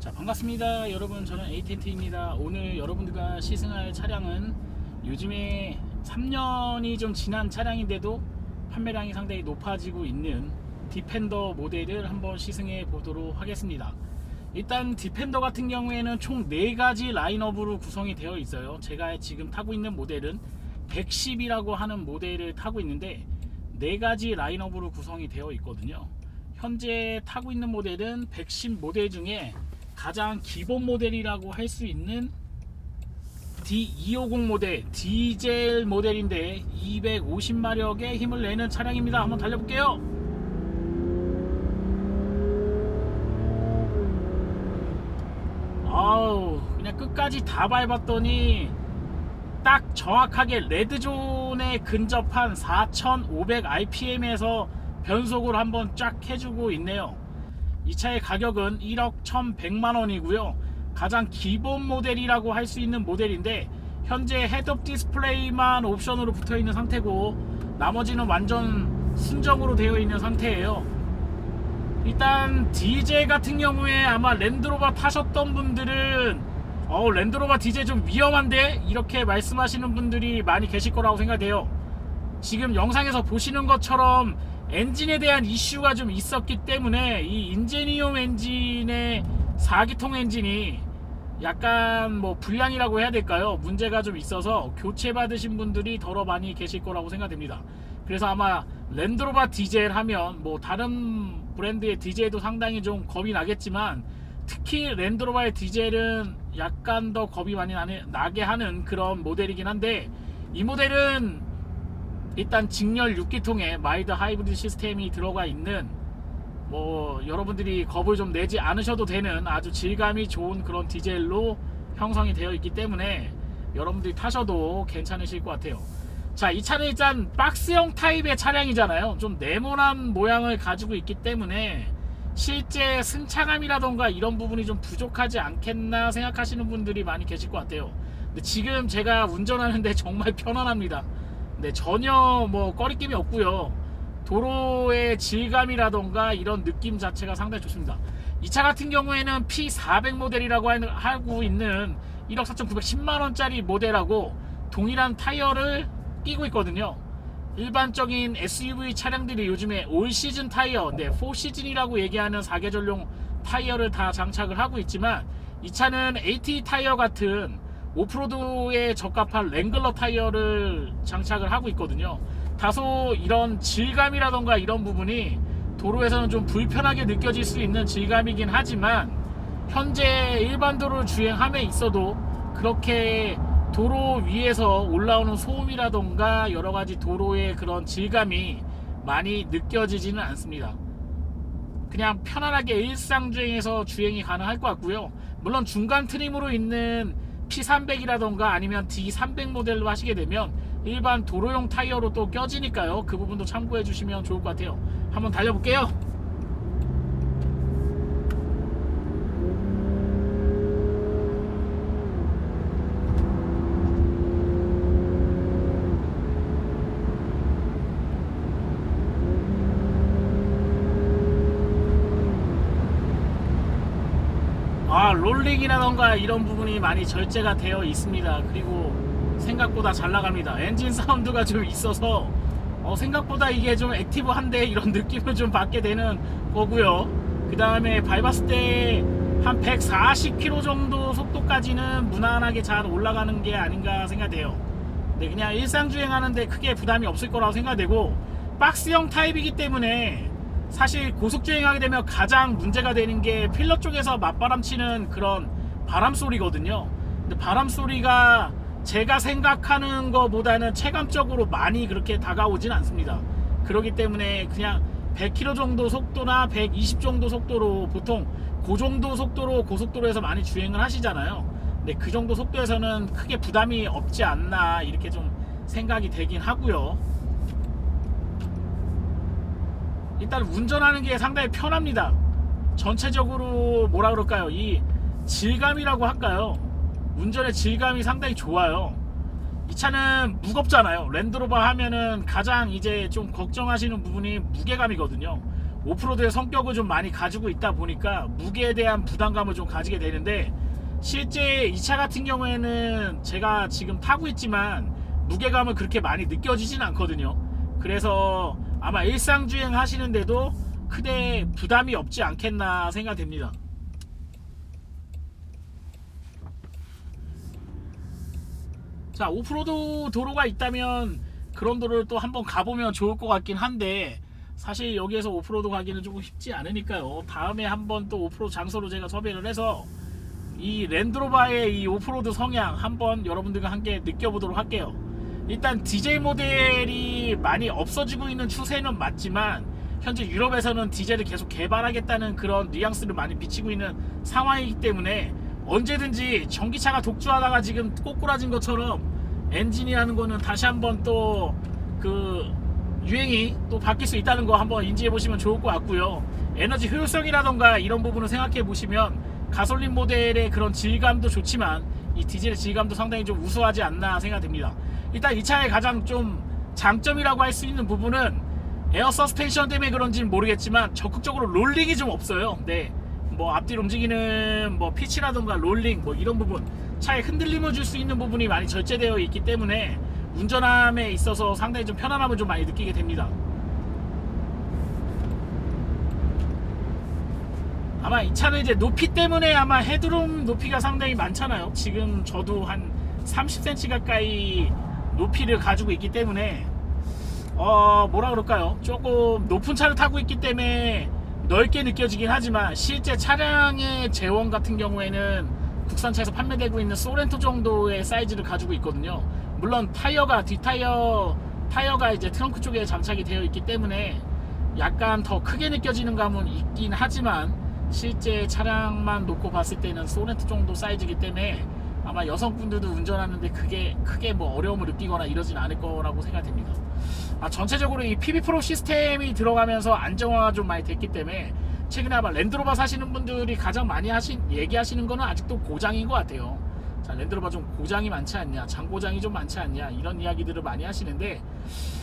자, 반갑습니다 여러분. 저는 에이텐트입니다. 오늘 여러분들과 시승할 차량은 요즘에 3년이 좀 지난 차량인데도 판매량이 상당히 높아지고 있는 디펜더 모델을 한번 시승해 보도록 하겠습니다. 일단 디펜더 같은 경우에는 총 4가지 라인업으로 구성이 되어 있어요. 제가 지금 타고 있는 모델은 110이라고 하는 모델을 타고 있는데 4가지 라인업으로 구성이 되어 있거든요. 현재 타고 있는 모델은 110 모델 중에 가장 기본 모델이라고 할 수 있는 D250 모델 디젤 모델인데 250마력의 힘을 내는 차량입니다. 한번 달려볼게요. 아우, 그냥 끝까지 다 밟았더니 딱 정확하게 레드존에 근접한 4500rpm에서 변속을 한번 쫙 해주고 있네요. 이 차의 가격은 1억 1100만원이고요 가장 기본 모델이라고 할 수 있는 모델인데 현재 헤드업 디스플레이만 옵션으로 붙어있는 상태고 나머지는 완전 순정으로 되어 있는 상태예요. 일단 디젤 같은 경우에 아마 랜드로버 타셨던 분들은 랜드로버 디젤 좀 위험한데 이렇게 말씀하시는 분들이 많이 계실 거라고 생각돼요. 지금 영상에서 보시는 것처럼 엔진에 대한 이슈가 좀 있었기 때문에 이 인제니움 엔진의 4기통 엔진이 약간 불량이라고 해야 될까요? 문제가 좀 있어서 교체 받으신 분들이 더러 많이 계실 거라고 생각됩니다. 그래서 아마 랜드로버 디젤 하면 다른 브랜드의 디젤도 상당히 좀 겁이 나겠지만 특히 랜드로버의 디젤은 약간 더 겁이 많이 나게 하는 그런 모델이긴 한데 이 모델은 일단 직렬 6기통에 마일드 하이브리드 시스템이 들어가 있는 여러분들이 겁을 좀 내지 않으셔도 되는 아주 질감이 좋은 그런 디젤로 형성이 되어 있기 때문에 여러분들이 타셔도 괜찮으실 것 같아요. 자, 이 차는 일단 박스형 타입의 차량이잖아요. 좀 네모난 모양을 가지고 있기 때문에 실제 승차감이라던가 이런 부분이 좀 부족하지 않겠나 생각하시는 분들이 많이 계실 것 같아요. 근데 지금 제가 운전하는데 정말 편안합니다. 네, 전혀 꺼리낌이 없고요. 도로의 질감이라던가 이런 느낌 자체가 상당히 좋습니다. 이 차 같은 경우에는 P400 모델이라고 하고 있는 1억 4,910만원짜리 모델하고 동일한 타이어를 끼고 있거든요. 일반적인 SUV 차량들이 요즘에 올 시즌 타이어, 4시즌이라고 얘기하는 4계절용 타이어를 다 장착을 하고 있지만 이 차는 AT 타이어 같은 오프로드에 적합한 랭글러 타이어를 장착을 하고 있거든요. 다소 이런 질감이라던가 이런 부분이 도로에서는 좀 불편하게 느껴질 수 있는 질감이긴 하지만 현재 일반 도로를 주행함에 있어도 그렇게 도로 위에서 올라오는 소음이라던가 여러가지 도로의 그런 질감이 많이 느껴지지는 않습니다. 그냥 편안하게 일상주행에서 주행이 가능할 것 같고요. 물론 중간 트림으로 있는 P300이라던가 아니면 D300 모델로 하시게 되면 일반 도로용 타이어로 또 껴지니까요. 그 부분도 참고해 주시면 좋을 것 같아요. 한번 달려볼게요. 롤링이라던가 이런 부분이 많이 절제가 되어 있습니다. 그리고 생각보다 잘 나갑니다. 엔진 사운드가 좀 있어서 생각보다 이게 좀 액티브한데 이런 느낌을 좀 받게 되는 거고요. 그 다음에 밟았을 때 한 140km 정도 속도까지는 무난하게 잘 올라가는 게 아닌가 생각돼요. 근데 그냥 일상주행하는데 크게 부담이 없을 거라고 생각되고 박스형 타입이기 때문에 사실 고속주행하게 되면 가장 문제가 되는 게 필러 쪽에서 맞바람치는 그런 바람소리거든요. 근데 바람소리가 제가 생각하는 것보다는 체감적으로 많이 그렇게 다가오진 않습니다. 그렇기 때문에 그냥 100km 정도 속도나 120 정도 속도로 보통 그 정도 속도로 고속도로에서 많이 주행을 하시잖아요. 근데 그 정도 속도에서는 크게 부담이 없지 않나 이렇게 좀 생각이 되긴 하고요. 일단 운전하는 게 상당히 편합니다. 전체적으로 이 질감이라고 할까요? 운전의 질감이 상당히 좋아요. 이 차는 무겁잖아요. 랜드로버 하면은 가장 이제 좀 걱정하시는 부분이 무게감이거든요. 오프로드의 성격을 좀 많이 가지고 있다 보니까 무게에 대한 부담감을 좀 가지게 되는데, 실제 이 차 같은 경우에는 제가 지금 타고 있지만 무게감을 그렇게 많이 느껴지진 않거든요. 그래서 아마 일상주행 하시는데도 크게 부담이 없지 않겠나 생각됩니다. 자, 오프로드 도로가 있다면 그런 도로를 또 한번 가보면 좋을 것 같긴 한데, 사실 여기에서 오프로드 가기는 조금 쉽지 않으니까요. 다음에 한번 또 오프로드 장소로 제가 섭외를 해서 이 랜드로버의 이 오프로드 성향 한번 여러분들과 함께 느껴보도록 할게요. 일단 디젤 모델이 많이 없어지고 있는 추세는 맞지만, 현재 유럽에서는 디젤을 계속 개발하겠다는 그런 뉘앙스를 많이 비치고 있는 상황이기 때문에 언제든지 전기차가 독주하다가 지금 꼬꾸라진 것처럼 엔진이라는 거는 다시 한번 또 그 유행이 또 바뀔 수 있다는 거 한번 인지해 보시면 좋을 것 같고요. 에너지 효율성이라던가 이런 부분을 생각해 보시면 가솔린 모델의 그런 질감도 좋지만 이 디젤의 질감도 상당히 좀 우수하지 않나 생각됩니다. 일단 이 차의 가장 좀 장점이라고 할 수 있는 부분은 에어 서스펜션 때문에 그런지는 모르겠지만 적극적으로 롤링이 좀 없어요. 네, 뭐 앞뒤로 움직이는 뭐 피치라던가 롤링 뭐 이런 부분, 차에 흔들림을 줄 수 있는 부분이 많이 절제되어 있기 때문에 운전함에 있어서 상당히 좀 편안함을 좀 많이 느끼게 됩니다. 아마 이 차는 이제 높이 때문에 아마 헤드룸 높이가 상당히 많잖아요. 지금 저도 한 30cm 가까이 높이를 가지고 있기 때문에 뭐라 그럴까요, 조금 높은 차를 타고 있기 때문에 넓게 느껴지긴 하지만, 실제 차량의 제원 같은 경우에는 국산차에서 판매되고 있는 소렌토 정도의 사이즈를 가지고 있거든요. 물론 타이어가 타이어가 이제 트렁크 쪽에 장착이 되어 있기 때문에 약간 더 크게 느껴지는 감은 있긴 하지만, 실제 차량만 놓고 봤을 때는 소렌토 정도 사이즈이기 때문에 아마 여성분들도 운전하는데 그게 크게 뭐 어려움을 느끼거나 이러진 않을 거라고 생각됩니다. 전체적으로 이 PB 프로 시스템이 들어가면서 안정화가 좀 많이 됐기 때문에 최근에 아마 랜드로버 사시는 분들이 가장 많이 얘기하시는 거는 아직도 고장인 것 같아요. 자, 랜드로버 좀 고장이 많지 않냐, 장고장이 좀 많지 않냐, 이런 이야기들을 많이 하시는데,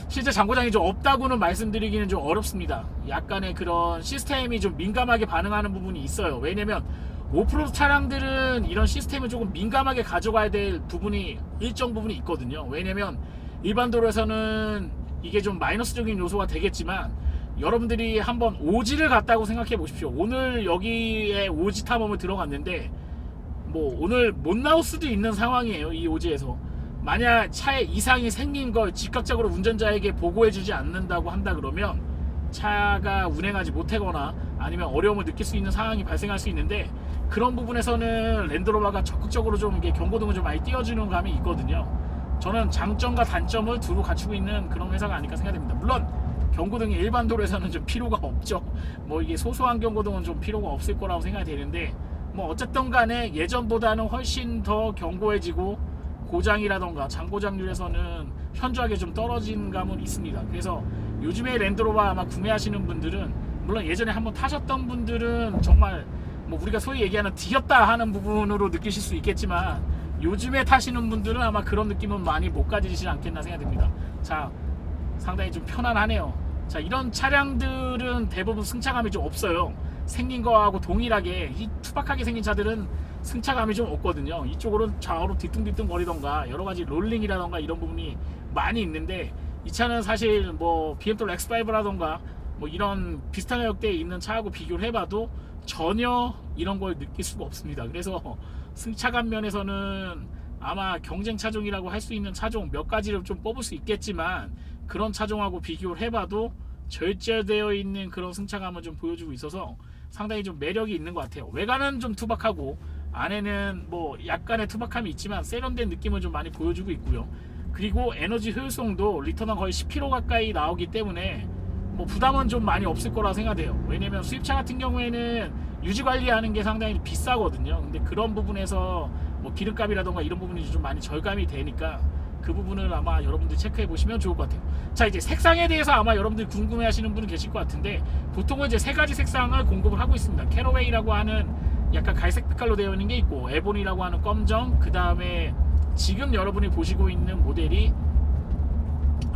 실제 장고장이 좀 없다고는 말씀드리기는 좀 어렵습니다. 약간의 그런 시스템이 좀 민감하게 반응하는 부분이 있어요. 왜냐면 오프로드 차량들은 이런 시스템을 조금 민감하게 가져가야 될 부분이 일정 부분이 있거든요. 왜냐면 일반 도로에서는 이게 좀 마이너스적인 요소가 되겠지만, 여러분들이 한번 오지를 갔다고 생각해 보십시오. 오늘 여기에 오지 탐험을 들어갔는데 뭐 오늘 못 나올 수도 있는 상황이에요. 이 오지에서 만약 차에 이상이 생긴 걸 즉각적으로 운전자에게 보고해 주지 않는다고 한다 그러면 차가 운행하지 못하거나 아니면 어려움을 느낄 수 있는 상황이 발생할 수 있는데, 그런 부분에서는 랜드로버가 적극적으로 좀 이게 경고등을 좀 많이 띄워주는 감이 있거든요. 저는 장점과 단점을 두루 갖추고 있는 그런 회사가 아닐까 생각됩니다. 물론 경고등이 일반 도로에서는 좀 필요가 없죠. 뭐 이게 소소한 경고등은 좀 필요가 없을 거라고 생각이 되는데, 뭐 어쨌든 간에 예전보다는 훨씬 더 견고해지고 고장이라던가 장고장률에서는 현저하게 좀 떨어진 감은 있습니다. 그래서 요즘에 랜드로버 아마 구매하시는 분들은, 물론 예전에 한번 타셨던 분들은 정말 뭐 우리가 소위 얘기하는 뒤졌다 하는 부분으로 느끼실 수 있겠지만, 요즘에 타시는 분들은 아마 그런 느낌은 많이 못 가지시지 않겠나 생각됩니다. 자, 상당히 좀 편안하네요. 자, 이런 차량들은 대부분 승차감이 좀 없어요. 생긴 거하고 동일하게 이 투박하게 생긴 차들은 승차감이 좀 없거든요. 이쪽으로는 좌우로 뒤뚱뒤뚱 거리던가 여러가지 롤링이라던가 이런 부분이 많이 있는데, 이 차는 사실 뭐 BMW X5라던가 뭐 이런 비슷한 가격대에 있는 차하고 비교를 해봐도 전혀 이런 걸 느낄 수가 없습니다. 그래서 승차감 면에서는 아마 경쟁 차종이라고 할 수 있는 차종 몇 가지를 좀 뽑을 수 있겠지만, 그런 차종하고 비교를 해봐도 절제되어 있는 그런 승차감을 좀 보여주고 있어서 상당히 좀 매력이 있는 것 같아요. 외관은 좀 투박하고 안에는 뭐 약간의 투박함이 있지만 세련된 느낌을 좀 많이 보여주고 있고요. 그리고 에너지 효율성도 리터가 거의 10km 가까이 나오기 때문에 뭐 부담은 좀 많이 없을 거라 생각해요. 왜냐면 수입차 같은 경우에는 유지 관리하는 게 상당히 비싸거든요. 근데 그런 부분에서 뭐 기름값이라던가 이런 부분이 좀 많이 절감이 되니까 그 부분을 아마 여러분들 체크해 보시면 좋을 것 같아요. 자, 이제 색상에 대해서 아마 여러분들 궁금해 하시는 분은 계실 것 같은데, 보통은 이제 세 가지 색상을 공급을 하고 있습니다. 캐러웨이라고 하는 약간 갈색 빛깔로 되어 있는 게 있고, 에보니라고 하는 검정, 그 다음에 지금 여러분이 보시고 있는 모델이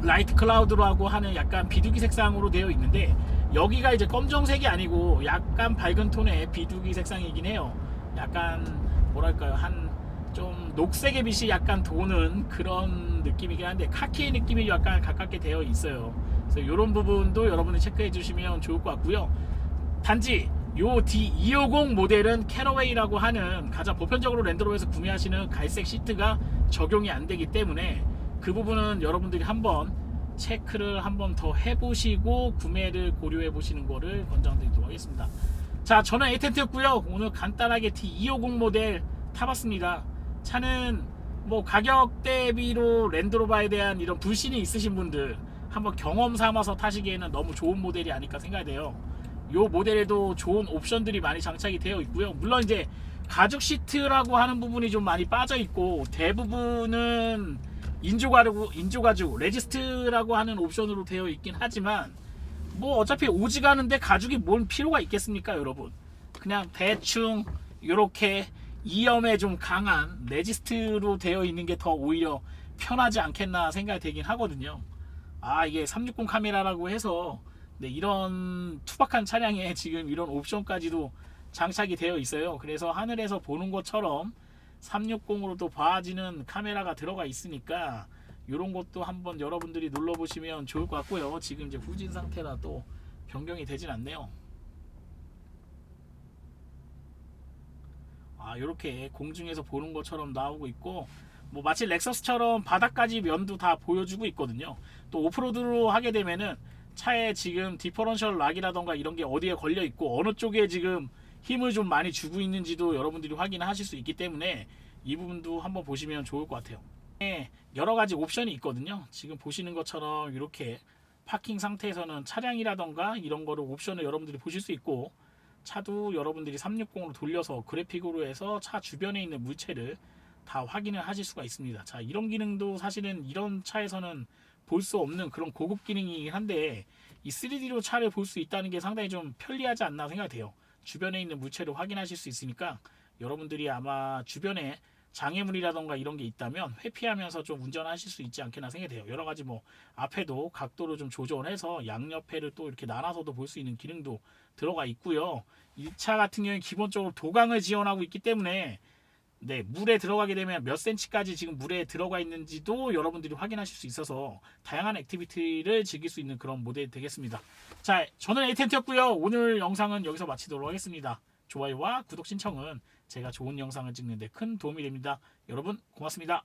라이트 클라우드라고 하는 약간 비둘기 색상으로 되어 있는데, 여기가 이제 검정색이 아니고 약간 밝은 톤의 비둘기 색상이긴 해요. 약간 뭐랄까요, 한 좀 녹색의 빛이 약간 도는 그런 느낌이긴 한데 카키의 느낌이 약간 가깝게 되어 있어요. 그래서 이런 부분도 여러분이 체크해 주시면 좋을 것 같고요. 단지 요 D250 모델은 캐러웨이라고 하는 가장 보편적으로 랜드로버에서 구매하시는 갈색 시트가 적용이 안 되기 때문에 그 부분은 여러분들이 한번 체크를 한번 더 해보시고 구매를 고려해 보시는 거를 권장드리도록 하겠습니다. 자, 저는 에이텐트였고요. 오늘 간단하게 D250 모델 타봤습니다. 차는 뭐 가격 대비로 랜드로버에 대한 이런 불신이 있으신 분들 한번 경험 삼아서 타시기에는 너무 좋은 모델이 아닐까 생각이 돼요. 요 모델에도 좋은 옵션들이 많이 장착이 되어 있고요. 물론 이제 가죽 시트라고 하는 부분이 좀 많이 빠져 있고 대부분은 인조가죽 레지스트라고 하는 옵션으로 되어 있긴 하지만 뭐 어차피 오지가 않은데 가죽이 뭔 필요가 있겠습니까, 여러분? 그냥 대충 요렇게 이염에 좀 강한 레지스트로 되어 있는 게 더 오히려 편하지 않겠나 생각이 되긴 하거든요. 아, 이게 360 카메라라고 해서 네, 이런 투박한 차량에 지금 이런 옵션까지도 장착이 되어 있어요. 그래서 하늘에서 보는 것처럼 360으로도 봐지는 카메라가 들어가 있으니까 이런 것도 한번 여러분들이 눌러보시면 좋을 것 같고요. 지금 이제 후진 상태라 또 변경이 되진 않네요. 아, 이렇게 공중에서 보는 것처럼 나오고 있고 뭐 마치 렉서스처럼 바닥까지 면도 다 보여주고 있거든요. 또 오프로드로 하게 되면은 차에 지금 디퍼런셜 락이라던가 이런 게 어디에 걸려 있고 어느 쪽에 지금 힘을 좀 많이 주고 있는지도 여러분들이 확인하실 수 있기 때문에 이 부분도 한번 보시면 좋을 것 같아요. 여러 가지 옵션이 있거든요. 지금 보시는 것처럼 이렇게 파킹 상태에서는 차량이라던가 이런 거를 옵션을 여러분들이 보실 수 있고 차도 여러분들이 360으로 돌려서 그래픽으로 해서 차 주변에 있는 물체를 다 확인을 하실 수가 있습니다. 자, 이런 기능도 사실은 이런 차에서는 볼 수 없는 그런 고급 기능이긴 한데 이 3D로 차를 볼 수 있다는 게 상당히 좀 편리하지 않나 생각이 돼요. 주변에 있는 물체를 확인하실 수 있으니까 여러분들이 아마 주변에 장애물이라던가 이런 게 있다면 회피하면서 좀 운전하실 수 있지 않겠나 생각이 돼요. 여러 가지 뭐 앞에도 각도를 좀 조절해서 양옆에를 또 이렇게 나눠서도 볼 수 있는 기능도 들어가 있고요. 이 차 같은 경우에 기본적으로 도강을 지원하고 있기 때문에 네, 물에 들어가게 되면 몇 센치까지 지금 물에 들어가 있는지도 여러분들이 확인하실 수 있어서 다양한 액티비티를 즐길 수 있는 그런 모델이 되겠습니다. 자, 저는 에이텐트였고요. 오늘 영상은 여기서 마치도록 하겠습니다. 좋아요와 구독 신청은 제가 좋은 영상을 찍는 데 큰 도움이 됩니다. 여러분 고맙습니다.